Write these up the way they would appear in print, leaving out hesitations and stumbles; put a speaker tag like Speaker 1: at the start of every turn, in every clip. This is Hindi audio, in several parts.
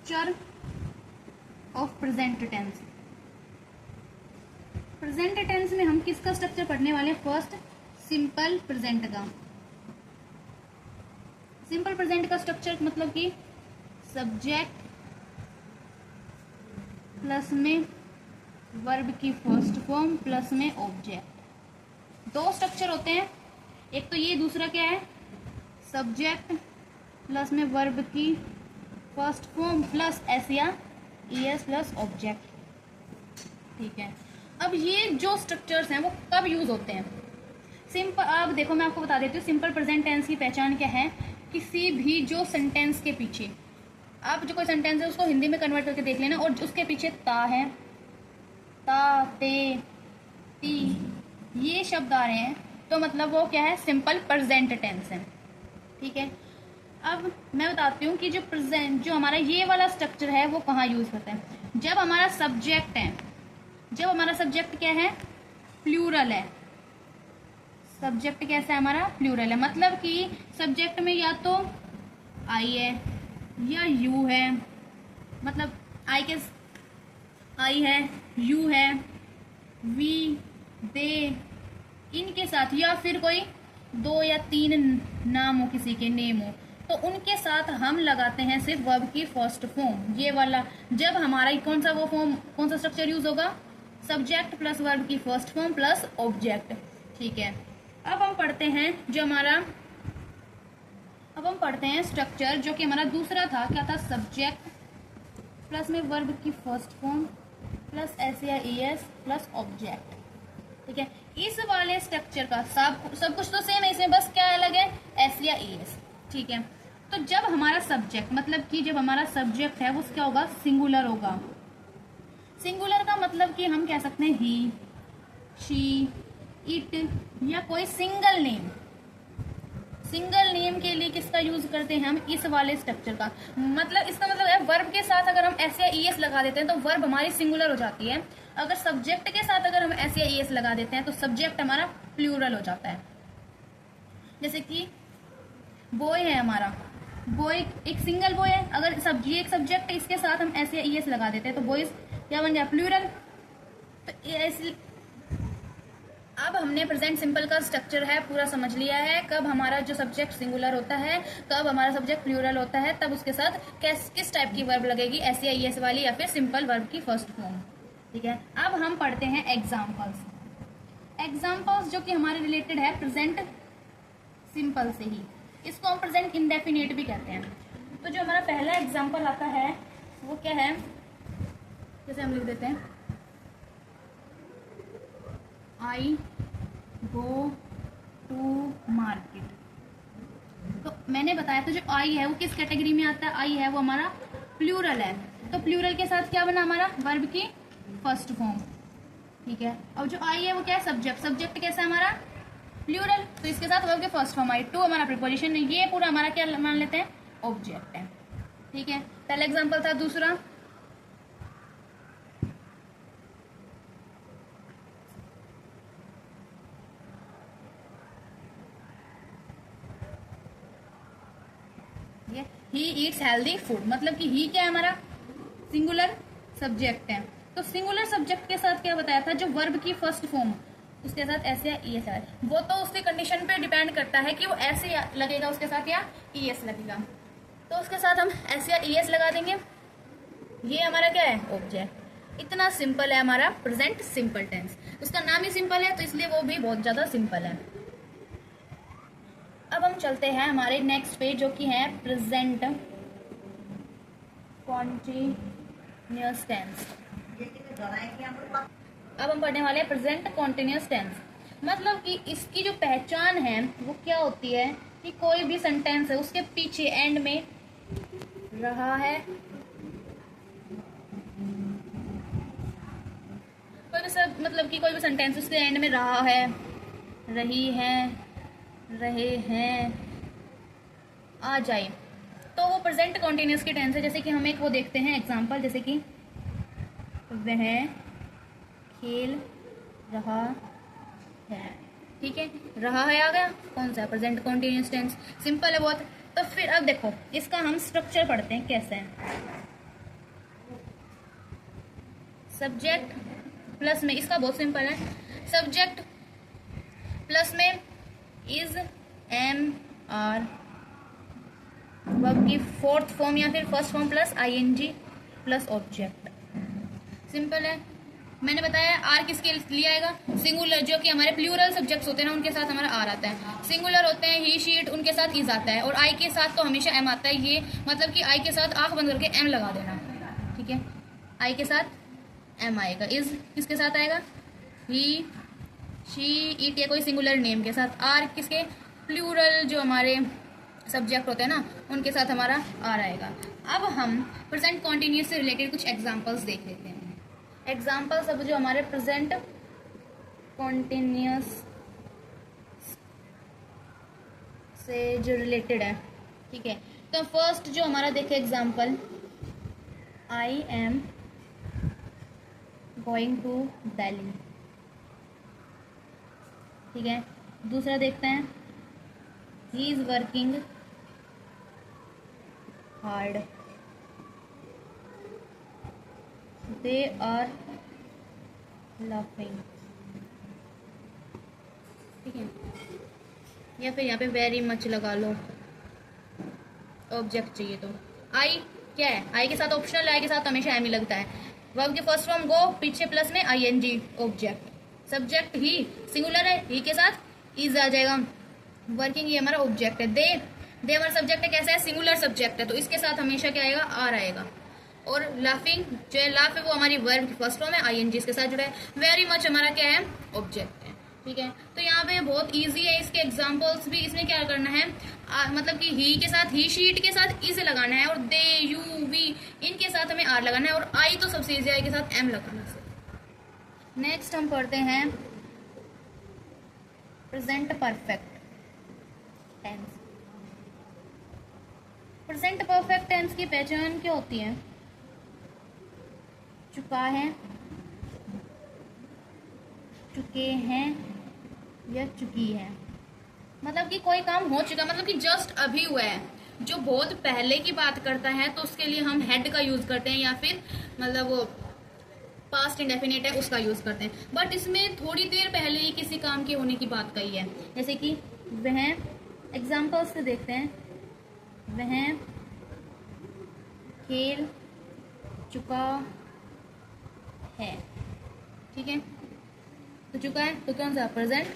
Speaker 1: Structure of present tense. Present tense में हम किसका स्ट्रक्चर पढ़ने वाले हैं? फर्स्ट सिंपल प्रेजेंट का। सिंपल प्रेजेंट का स्ट्रक्चर मतलब कि सब्जेक्ट प्लस में वर्ब की फर्स्ट फॉर्म प्लस में ऑब्जेक्ट। दो स्ट्रक्चर होते हैं, एक तो ये, दूसरा क्या है? सब्जेक्ट प्लस में वर्ब की फर्स्ट फॉर्म प्लस एस या ईएस प्लस ऑब्जेक्ट। ठीक है, अब ये जो स्ट्रक्चर्स हैं वो कब यूज होते हैं? सिंपल, अब देखो मैं आपको बता देती हूँ सिंपल प्रेजेंट टेंस की पहचान क्या है। किसी भी जो सेंटेंस के पीछे, आप जो कोई सेंटेंस है उसको हिंदी में कन्वर्ट करके देख लेना, और उसके पीछे ता है, ता, ते, ती, ये शब्द आ रहे हैं तो मतलब वो क्या है? सिंपल प्रेजेंट टेंस है। ठीक है, अब मैं बताती हूँ कि जो हमारा ये वाला स्ट्रक्चर है वो कहाँ यूज होता है। जब हमारा सब्जेक्ट है, जब हमारा सब्जेक्ट क्या है? प्लूरल है। सब्जेक्ट कैसा है हमारा? प्लूरल है, मतलब कि सब्जेक्ट में या तो आई है या यू है, मतलब आई है, यू है, वी, दे, इनके साथ, या फिर कोई दो या तीन नाम हो, किसी के नेम हो, तो उनके साथ हम लगाते हैं सिर्फ वर्ब की फर्स्ट फॉर्म, ये वाला। जब हमारा कौन सा वो फॉर्म, कौन सा स्ट्रक्चर यूज होगा? सब्जेक्ट प्लस वर्ब की फर्स्ट फॉर्म प्लस ऑब्जेक्ट। ठीक है, अब हम पढ़ते हैं स्ट्रक्चर जो कि हमारा दूसरा था। क्या था? सब्जेक्ट प्लस में वर्ब की फर्स्ट फॉर्म प्लस एस या ईएस प्लस ऑब्जेक्ट। ठीक है, इस वाले स्ट्रक्चर का सब कुछ तो सेम है, इसमें बस क्या अलग है? एस या ईएस। ठीक है, तो जब हमारा सब्जेक्ट, मतलब कि जब हमारा सब्जेक्ट है वो क्या होगा? सिंगुलर होगा। सिंगुलर का मतलब कि हम कह सकते हैं ही, शी, इट, या कोई सिंगल नेम। सिंगल नेम के लिए किसका यूज करते हैं हम? इस वाले स्ट्रक्चर का। मतलब इसका मतलब है वर्ब के साथ अगर हम एस या ईएस लगा देते हैं तो वर्ब हमारी सिंगुलर हो जाती है। अगर सब्जेक्ट के साथ अगर हम एस या ईएस लगा देते हैं तो सब्जेक्ट हमारा प्लूरल हो जाता है। जैसे कि बॉय है हमारा, बॉय एक सिंगल बॉय है, अगर ये एक सब्जेक्ट है, इसके साथ हम एस या ईएस लगा देते हैं तो बॉयज क्या बन गया? प्लूरल। तो अब हमने प्रेजेंट सिंपल का स्ट्रक्चर है पूरा समझ लिया है। कब हमारा जो सब्जेक्ट सिंगुलर होता है, कब हमारा सब्जेक्ट प्लूरल होता है, तब उसके साथ किस टाइप की वर्ब लगेगी? एस या ईएस वाली या फिर सिंपल वर्ब की फर्स्ट फॉर्म। ठीक है, अब हम पढ़ते हैं एग्जाम्पल्स। एग्जाम्पल्स जो कि हमारे रिलेटेड है प्रेजेंट सिंपल से ही, इसको हम प्रेजेंट इंडेफिनिट भी कहते हैं। तो जो हमारा पहला एग्जाम्पल आता है वो क्या है? जैसे हम लिख देते हैं, आई गो टू मार्केट। तो मैंने बताया था जो आई है वो किस कैटेगरी में आता है? आई है वो हमारा प्लूरल है, तो प्लूरल के साथ क्या बना हमारा? वर्ब की फर्स्ट फॉर्म। ठीक है, अब जो आई है वो क्या है? सब्जेक्ट। सब्जेक्ट कैसा है हमारा? प्लूरल, तो इसके साथ वर्ब की फर्स्ट फॉर्म आई। टू हमारा प्रीपोजिशन है, ये पूरा हमारा क्या मान लेते हैं? ऑब्जेक्ट है। ठीक है, पहला एग्जाम्पल था। दूसरा, ही ईट्स हेल्दी फूड, मतलब कि ही क्या है हमारा? सिंगुलर सब्जेक्ट है, तो सिंगुलर सब्जेक्ट के साथ क्या बताया था? जो वर्ब की फर्स्ट फॉर्म, उसके साथ एस या ईएस है। वो तो उसकी कंडीशन पे डिपेंड करता है कि वो ऐसे लगेगा उसके साथ या ईएस लगेगा, तो उसके साथ हम एस या ईएस लगा देंगे। ये हमारा क्या है? ऑब्जेक्ट। इतना सिंपल है हमारा प्रेजेंट सिंपल टेंस। उसका नाम ही सिंपल है तो इसलिए वो भी बहुत ज्यादा सिंपल है। अब हम चलते हैं हमारे नेक्स्ट पे जो कि है प्रेजेंट कॉन्टिन्यूअस टेंस। अब हम पढ़ने वाले हैं प्रेजेंट कॉन्टिन्यूअस टेंस। मतलब कि इसकी जो पहचान है वो क्या होती है कि कोई भी सेंटेंस है उसके पीछे एंड में रहा है, कोई भी सब, मतलब कि कोई भी सेंटेंस उसके एंड में रहा है, रही है, रहे हैं, आ जाए, तो वो प्रेजेंट कॉन्टिन्यूअस की टेंस है। जैसे कि हम एक वो देखते हैं एग्जांपल, जैसे कि वह खेल रहा है। ठीक है, रहा है आ गया, कौन सा? Present continuous tense. सिंपल है बहुत। तो फिर अब देखो इसका हम स्ट्रक्चर पढ़ते हैं कैसे है। सब्जेक्ट प्लस में, इसका बहुत सिंपल है, सब्जेक्ट प्लस में इज एम आर, वर्ब की फोर्थ फॉर्म या फिर first form plus ING plus object. Simple है। मैंने बताया आर किसके लिए आएगा, सिंगुलर, जो कि हमारे प्लूरल सब्जेक्ट्स होते हैं ना उनके साथ हमारा आर आता है। सिंगुलर होते हैं ही शीट, उनके साथ इज आता है, और आई के साथ तो हमेशा एम आता है। ये मतलब कि आई के साथ आंख बंद करके एम लगा देना, ठीक है, आई के साथ एम आएगा। इज किसके साथ आएगा, ही शी इट या कोई सिंगुलर नेम के साथ। आर किसके, प्लूरल जो हमारे सब्जेक्ट होते हैं ना उनके साथ हमारा आर आएगा। अब हम प्रेजेंट कॉन्टिन्यूस से रिलेटेड कुछ एग्जांपल्स देख लेते हैं। एग्जाम्पल्स अब जो हमारे प्रेजेंट कॉन्टिन्यूस से जो रिलेटेड है, ठीक है। तो फर्स्ट जो हमारा देखे example, I am going to Delhi, ठीक है। दूसरा देखते हैं, he is working hard, they are laughing, ठीक है। या फिर यहाँ पे वेरी मच लगा लो, ऑब्जेक्ट चाहिए तो। आई क्या है, आई के साथ ऑप्शनल, आई के साथ हमेशा एम ही लगता है। वर्ब के फर्स्ट फॉर्म गो, पीछे प्लस में आईएनजी, ऑब्जेक्ट। सब्जेक्ट ही सिंगुलर है, ही के साथ इज आ जाएगा। वर्किंग ये हमारा ऑब्जेक्ट है। दे हमारा सब्जेक्ट है, कैसा है, सिंगुलर सब्जेक्ट है, तो इसके साथ हमेशा क्या आएगा, आर आएगा। और लाफिंग जो है, लाफ है वो हमारी वर्ब की फर्स्ट फॉर्म है, आईएनजी इसके साथ जुड़ा है। वेरी मच हमारा क्या है, ऑब्जेक्ट है, ठीक है। तो यहाँ पे बहुत इजी है, इसके एग्जांपल्स भी। इसमें क्या करना है, मतलब कि ही के साथ, ही शीट के साथ इज लगाना है, और दे यू वी इनके साथ हमें आर लगाना है, और आई तो सबसे इजी, आई के साथ एम लगाना है। नेक्स्ट हम पढ़ते हैं present perfect tense. Present perfect tense की पहचान क्या होती है, चुका है, चुके हैं या चुकी है। मतलब कि कोई काम हो चुका, मतलब कि जस्ट अभी हुआ है। जो बहुत पहले की बात करता है तो उसके लिए हम हैड का यूज करते हैं, या फिर मतलब वो पास्ट इंडेफिनिट है उसका यूज करते हैं। बट इसमें थोड़ी देर पहले ही किसी काम के होने की बात कही है, जैसे कि वह, एग्जाम्पल्स से देखते हैं, वह खेल चुका है, ठीक है। तो चुका है तो कौन सा, प्रेजेंट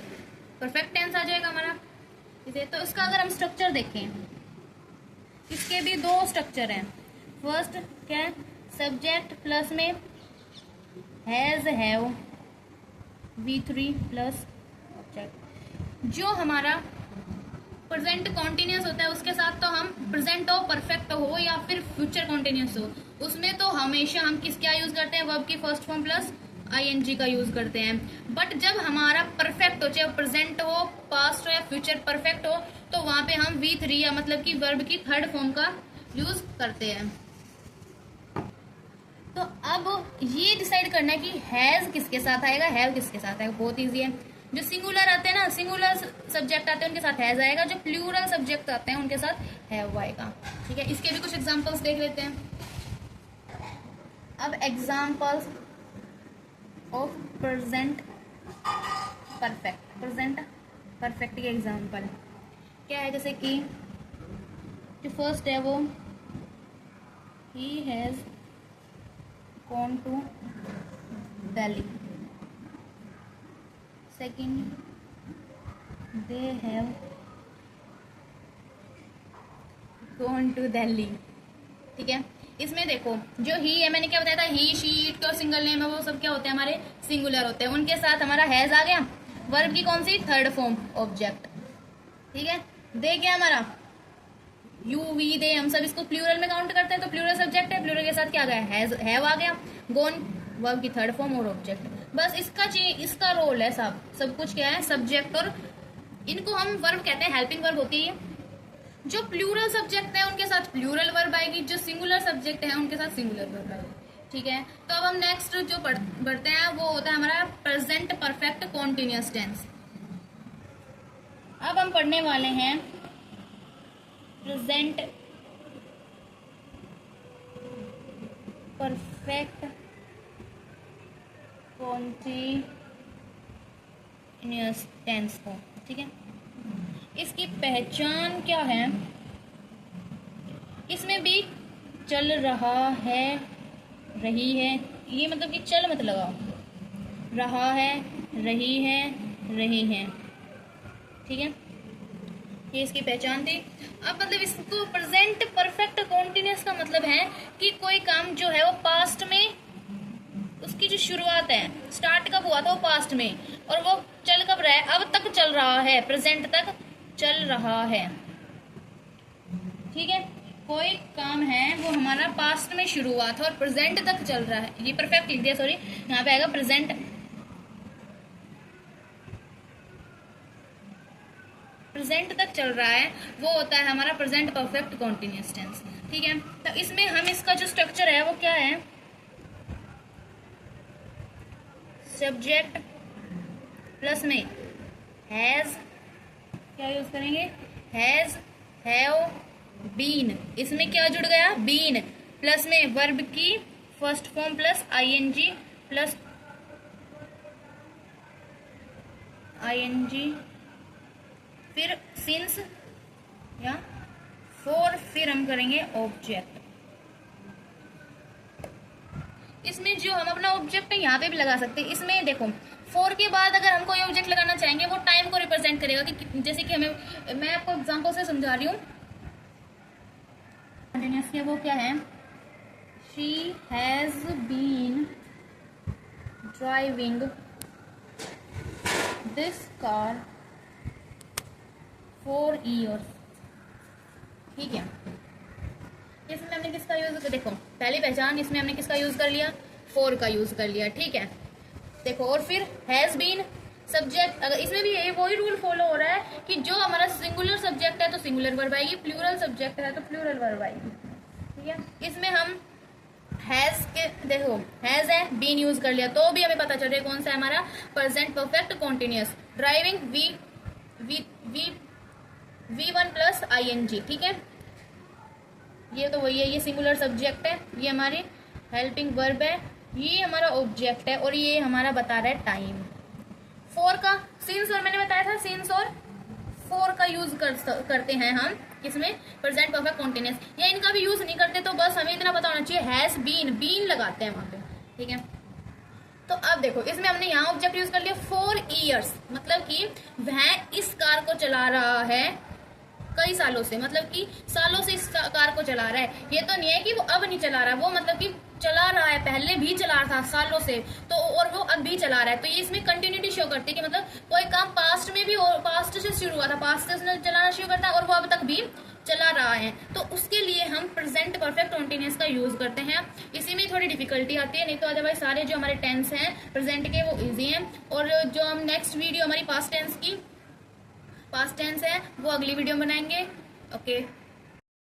Speaker 1: परफेक्ट टेंस आ जाएगा हमारा इसे। तो इसका अगर हम स्ट्रक्चर देखें, इसके भी दो स्ट्रक्चर हैं। फर्स्ट क्या है, सब्जेक्ट प्लस में has have, V3 plus object. जो हमारा प्रेजेंट कॉन्टिन्यूस होता है उसके साथ तो हम प्रेजेंट हो, परफेक्ट हो या फिर फ्यूचर कॉन्टिन्यूस हो, उसमें तो हमेशा हम किस क्या यूज करते हैं, वर्ब की फर्स्ट फॉर्म प्लस आईएनजी का यूज करते हैं। बट जब हमारा परफेक्ट हो, चाहे प्रेजेंट हो, पास्ट हो या फ्यूचर परफेक्ट हो, तो वहां पे हम V3 या मतलब कि वर्ब की थर्ड फॉर्म का यूज करते हैं। तो अब ये डिसाइड करना है कि हैज किसके साथ आएगा, हैव किसके साथ आएगा। बहुत इजी है। जो सिंगुलर आते हैं ना, सिंगुलर सब्जेक्ट आते हैं उनके साथ हैज आएगा, जो प्लूरल सब्जेक्ट आते हैं उनके साथ हैव आएगा, ठीक है। इसके भी कुछ एग्जांपल्स देख लेते हैं। अब examples of present perfect, present perfect के एग्जांपल क्या है, जैसे कि जो फर्स्ट है वो, he has gone to Delhi. Second, they have gone to Delhi, ठीक है। इसमें देखो जो ही है, मैंने क्या बताया था, ही शी इट का सिंगल नेम है, वो सब क्या होते हैं, हमारे सिंगुलर होते हैं। उनके साथ हमारा हैज आ गया, वर्ब की कौन सी, थर्ड फॉर्म ऑब्जेक्ट, ठीक है। दे क्या हमारा, यू वी दे, हम सब इसको प्लूरल में काउंट करते हैं, तो प्लूरल सब्जेक्ट है, प्लूरल के साथ क्या आ गया, हैव आ गया। गोन वर्ब की थर्ड फॉर्म और ऑब्जेक्ट। बस इसका रोल है, सब कुछ क्या है, सब्जेक्ट, और इनको हम वर्ब कहते हैं, हेल्पिंग वर्ब होती है। जो प्लूरल सब्जेक्ट है उनके साथ प्लूरल वर्ब आएगी, जो सिंगुलर सब्जेक्ट है उनके साथ सिंगुलर वर्ब आएगी, ठीक है। तो अब हम नेक्स्ट जो बढ़ते हैं वो होता है हमारा प्रेजेंट परफेक्ट कॉन्टिन्यूअस टेंस। अब हम पढ़ने वाले हैं प्रेजेंट परफेक्ट कॉन्टिन्यूअस टेंस को, ठीक है। इसकी पहचान क्या है, इसमें भी चल रहा है, रही है, ये मतलब कि चल मत लगाओ, रहा है, रही है, रही है, ठीक है। ये इसकी पहचान थी। अब मतलब इसको प्रेजेंट परफेक्ट कॉन्टिन्यूअस का मतलब है कि कोई काम जो है वो पास्ट में, उसकी जो शुरुआत है, स्टार्ट कब हुआ था वो पास्ट में, और वो चल कब रहा है, अब तक चल रहा है, प्रेजेंट तक चल रहा है, ठीक है। कोई काम है वो हमारा पास्ट में शुरू हुआ था और प्रेजेंट तक चल रहा है, ये परफेक्ट लिख दिया, सॉरी, यहाँ पे आएगा प्रेजेंट तक चल रहा है, वो होता है हमारा प्रेजेंट परफेक्ट कॉन्टिन्यूअस टेंस, ठीक है। तो इसमें हम इसका जो स्ट्रक्चर है वो क्या है, सब्जेक्ट प्लस में हैज, क्या यूज करेंगे, हैज, हैव, बीन, इसमें क्या जुड़ गया, बीन, प्लस में वर्ब की first form plus ING plus ING, फिर सिंस या फॉर, फिर हम करेंगे ऑब्जेक्ट। इसमें जो हम अपना ऑब्जेक्ट है यहाँ पे भी लगा सकते हैं। इसमें देखो फॉर के बाद अगर हम कोई ऑब्जेक्ट लगाना चाहेंगे वो टाइम को रिप्रेजेंट करेगा, कि जैसे कि हमें, मैं आपको एग्जांपल से समझा रही हूँ, कंटिन्यूअस वो क्या है, she has been driving this car for years, ठीक है। इसमें हमने किसका यूज, देखो पहली पहचान, इसमें हमने किसका यूज कर लिया, फॉर का यूज कर लिया, ठीक है। देखो और फिर हैज बीन सब्जेक्ट, अगर इसमें भी यही वही रूल फॉलो हो रहा है कि जो हमारा सिंगुलर सब्जेक्ट है तो सिंगुलर वर्ब आएगी, प्लूरल सब्जेक्ट है तो प्लूरल वर्ब आएगी, ठीक है। इसमें हम हैज के, देखो हैज है, बीन यूज कर लिया तो भी हमें पता चल रहा है कौन सा है हमारा present perfect continuous. Driving V1 plus ING, ठीक है। ये तो वही है, ये सिंगुलर सब्जेक्ट है, ये हमारी हेल्पिंग वर्ब है, ये हमारा ऑब्जेक्ट है, और ये हमारा बता रहा है टाइम। फॉर का सिंस, और मैंने बताया था सिंस और फॉर का यूज करते हैं हम इसमें प्रेजेंट परफेक्ट कॉन्टिन्यूअस, या इनका भी यूज नहीं करते, तो बस हमें इतना पता होना चाहिए हैज बीन, बीन लगाते हैं वहां पे, ठीक है। तो अब देखो इसमें हमने यहाँ ऑब्जेक्ट यूज कर लिया फॉर ईयर्स, मतलब कि वह इस कार को चला रहा है कई सालों से, मतलब कि सालों से इस कार को चला रहा है। ये तो नहीं है कि वो अब नहीं चला रहा है, वो मतलब कि चला रहा है, पहले भी चला रहा था सालों से, तो और वो अब भी चला रहा है, तो ये इसमें कंटिन्यूटी शो करती है कि मतलब कोई काम पास्ट में भी, और पास्ट से शुरू हुआ था, पास्ट से उसने चलाना शुरू करता है और वो अब तक भी चला रहा है, तो उसके लिए हम प्रेजेंट परफेक्ट कॉन्टिन्यूअस का यूज करते हैं। इसी में थोड़ी डिफिकल्टी आती है, नहीं तो अदरवाइज सारे जो हमारे टेंस हैं प्रेजेंट के वो इजी हैं। और जो हम नेक्स्ट वीडियो हमारी पास्ट टेंस है वो अगली वीडियो में बनाएंगे। ओके।